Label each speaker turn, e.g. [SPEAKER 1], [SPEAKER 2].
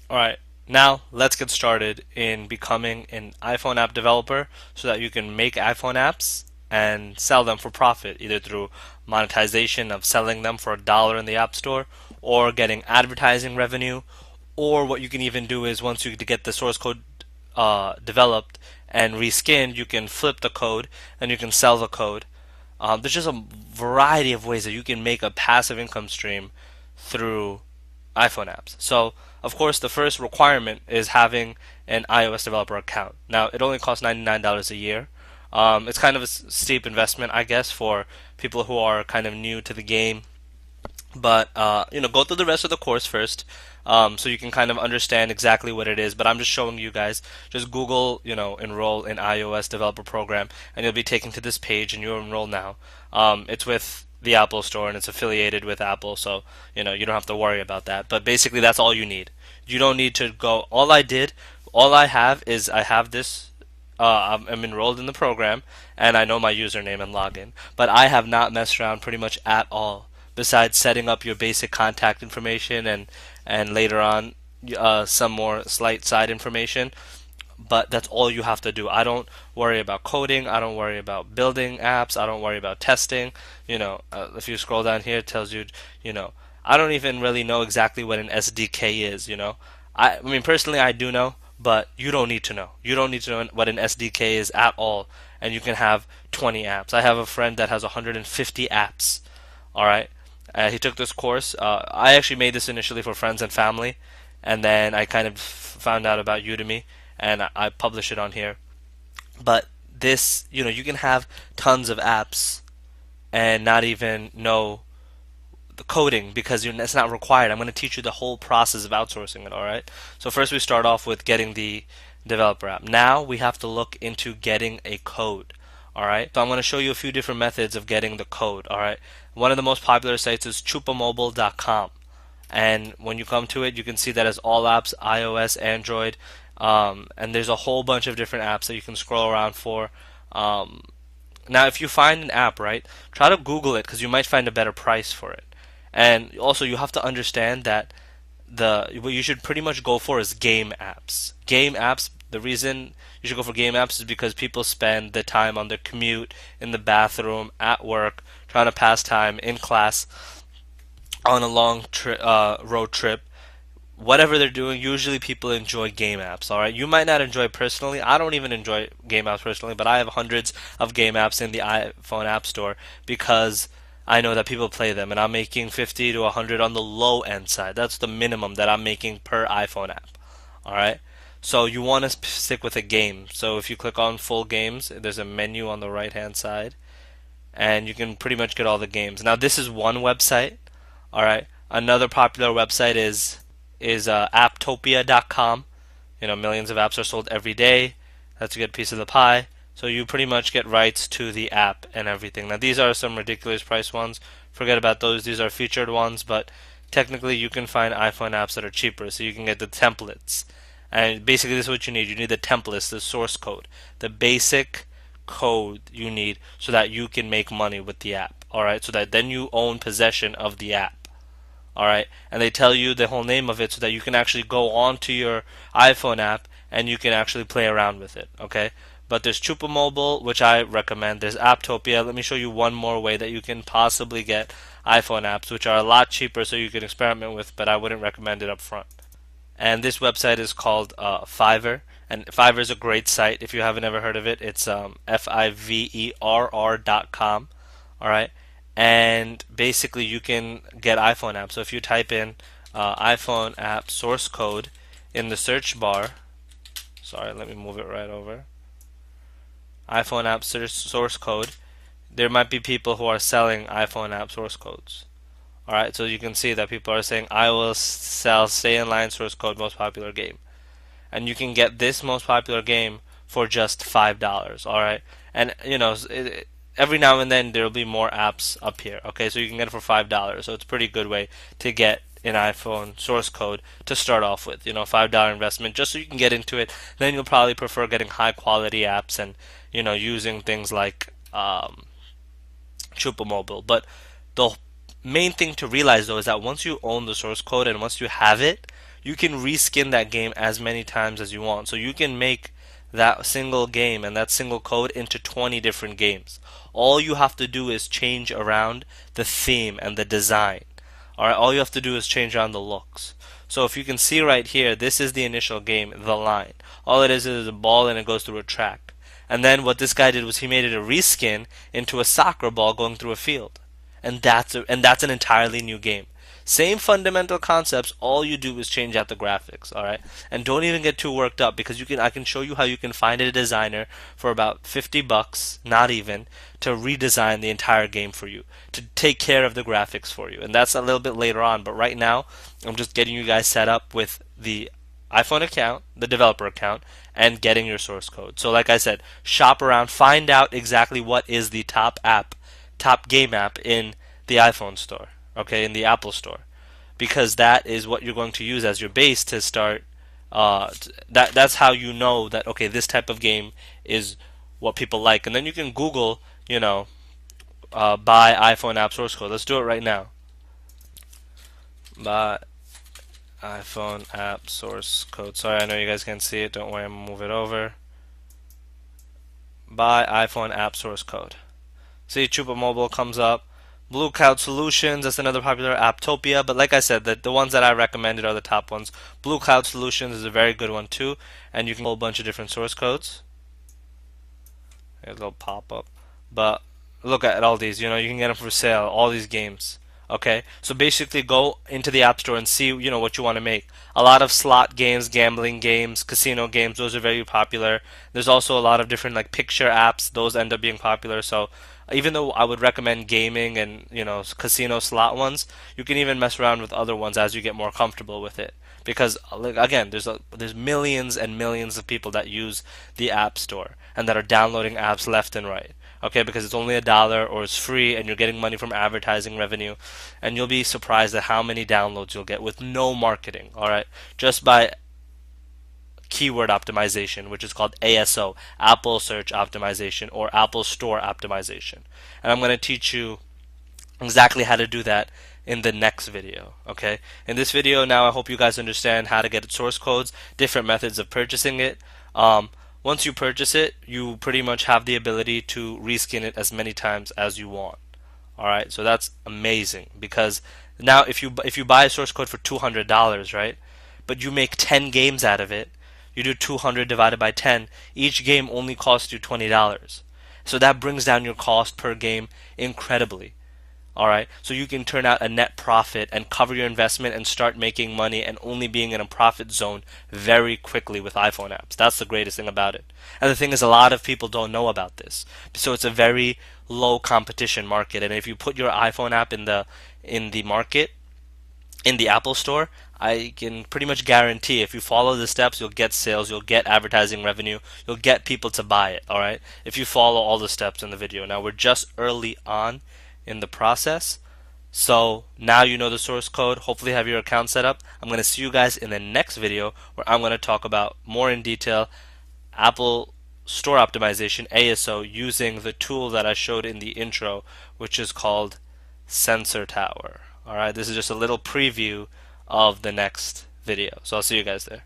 [SPEAKER 1] Alright, now let's get started in becoming an iPhone app developer so that you can make iPhone apps and sell them for profit, either through monetization of selling them for $1 in the App Store or getting advertising revenue. Or what you can even do is once you get the source code developed and reskinned, you can flip the code and you can sell the code. There's just a variety of ways that you can make a passive income stream through iPhone apps. So, of course, the first requirement is having an iOS developer account. Now, it only costs $99 a year. It's kind of a steep investment, I guess, for people who are kind of new to the game. But go through the rest of the course first, so you can kind of understand exactly what it is. But I'm just showing you guys. Just Google, enroll in iOS developer program, and you'll be taken to this page, and you enroll now. It's with the Apple Store, and it's affiliated with Apple, so you don't have to worry about that. But basically, that's all you need. You don't need to go. All I have is I have this. I'm enrolled in the program, and I know my username and login. But I have not messed around pretty much at all besides setting up your basic contact information and later on some more slight side information. But that's all you have to do. I don't worry about coding. I don't worry about building apps. I don't worry about testing. If you scroll down here, it tells you, you know, I don't even really know exactly what an SDK is. I mean, personally, I do know, but you don't need to know. You don't need to know what an SDK is at all, and you can have 20 apps. I have a friend that has 150 apps. All right, he took this course. I actually made this initially for friends and family, and then I kind of found out about Udemy, and I publish it on here. But this, you can have tons of apps and not even know the coding because it's not required. I'm going to teach you the whole process of outsourcing it, all right? So first we start off with getting the developer app. Now we have to look into getting a code, all right? So I'm going to show you a few different methods of getting the code, all right? One of the most popular sites is chupamobile.com. And when you come to it, you can see that it's all apps, iOS, Android, and there's a whole bunch of different apps that you can scroll around for. Um, Now, if you find an app, right, try to Google it because you might find a better price for it. And also, you have to understand that what you should pretty much go for is game apps. Game apps. The reason you should go for game apps is because people spend the time on their commute, in the bathroom, at work, trying to pass time in class, on a long road trip, whatever they're doing, usually people enjoy game apps, all right? You might not enjoy personally. I don't even enjoy game apps personally, but I have hundreds of game apps in the iPhone App Store because I know that people play them, and I'm making 50 to 100 on the low end side. That's the minimum that I'm making per iPhone app, all right? So you want to stick with a game. So if you click on full games, there's a menu on the right hand side, and you can pretty much get all the games. Now this is one website, all right? Another popular website is apptopia.com. Millions of apps are sold every day. That's a good piece of the pie. So you pretty much get rights to the app and everything. Now these are some ridiculous price ones. Forget about those. These are featured ones, but technically you can find iPhone apps that are cheaper. So you can get the templates. And basically this is what you need. You need the templates, the source code, the basic code you need so that you can make money with the app. Alright, so that then you own possession of the app. Alright, and they tell you the whole name of it so that you can actually go onto your iPhone app and you can actually play around with it. Okay, but there's Chupa Mobile, which I recommend. There's Apptopia. Let me show you one more way that you can possibly get iPhone apps, which are a lot cheaper, so you can experiment with, but I wouldn't recommend it up front. And this website is called Fiverr, and Fiverr is a great site. If you haven't ever heard of it, it's fiverr.com. All right, and basically you can get iPhone apps. So if you type in iPhone app source code in the search bar, sorry, let me move it right over. iPhone app source code. There might be people who are selling iPhone app source codes. Alright, so you can see that people are saying, I will sell stay in line source code most popular game. And you can get this most popular game for just $5. Alright, and every now and then there will be more apps up here. Okay, so you can get it for $5. So it's a pretty good way to get an iPhone source code to start off with. $5 investment just so you can get into it. Then you'll probably prefer getting high quality apps and using things like Chupa Mobile. But the main thing to realize though is that once you own the source code and once you have it, you can reskin that game as many times as you want. So you can make that single game and that single code into 20 different games. All you have to do is change around the theme and the design. Alright, all you have to do is change around the looks. So if you can see right here, this is the initial game, The Line. All it is a ball and it goes through a track. And then what this guy did was he made it a reskin into a soccer ball going through a field. And that's an entirely new game. Same fundamental concepts, all you do is change out the graphics, alright? And don't even get too worked up because I can show you how you can find a designer for about 50 bucks, not even, to redesign the entire game for you, to take care of the graphics for you. And that's a little bit later on, but right now I'm just getting you guys set up with the iPhone account, the developer account, and getting your source code. So like I said, shop around, find out exactly what is the top game app in the iPhone store, okay, in the Apple store, because that is what you're going to use as your base to start. That's how you know that, okay, this type of game is what people like, and then you can Google, buy iPhone app source code. Let's do it right now. Buy iPhone app source code. Sorry, I know you guys can't see it. Don't worry, I'm gonna move it over. Buy iPhone app source code. See, Chupa Mobile comes up. Blue Cloud Solutions, that's another popular. Apptopia, but like I said, the ones that I recommended are the top ones. Blue Cloud Solutions is a very good one too, and you can get a whole bunch of different source codes. There's a little pop up, but look at all these. You can get them for sale. All these games. Okay, so basically go into the App Store and see what you want to make. A lot of slot games, gambling games, casino games, those are very popular. There's also a lot of different like picture apps, those end up being popular. So even though I would recommend gaming and casino slot ones, you can even mess around with other ones as you get more comfortable with it. Because again, there's millions and millions of people that use the App Store and that are downloading apps left and right. Okay, because it's only $1 or it's free and you're getting money from advertising revenue, and you'll be surprised at how many downloads you'll get with no marketing. All right, just by keyword optimization, which is called ASO, Apple Search Optimization, or Apple Store Optimization. And I'm going to teach you exactly how to do that in the next video. Okay, in this video now I hope you guys understand how to get source codes, different methods of purchasing it. Once you purchase it, you pretty much have the ability to reskin it as many times as you want. Alright, so that's amazing, because now if you buy a source code for $200, right, but you make 10 games out of it, you do 200 divided by 10, each game only costs you $20. So that brings down your cost per game incredibly. Alright, so you can turn out a net profit and cover your investment and start making money and only being in a profit zone very quickly with iPhone apps. That's the greatest thing about it. And the thing is, a lot of people don't know about this. So it's a very low competition market, and if you put your iPhone app in the market, in the Apple Store, I can pretty much guarantee if you follow the steps, you'll get sales, you'll get advertising revenue, you'll get people to buy it, alright? If you follow all the steps in the video. Now, we're just early on in the process, so now you know the source code. Hopefully have your account set up. I'm going to see you guys in the next video where I'm going to talk about more in detail Apple Store Optimization, ASO, using the tool that I showed in the intro, which is called Sensor Tower. Alright, this is just a little preview of the next video, so I'll see you guys there.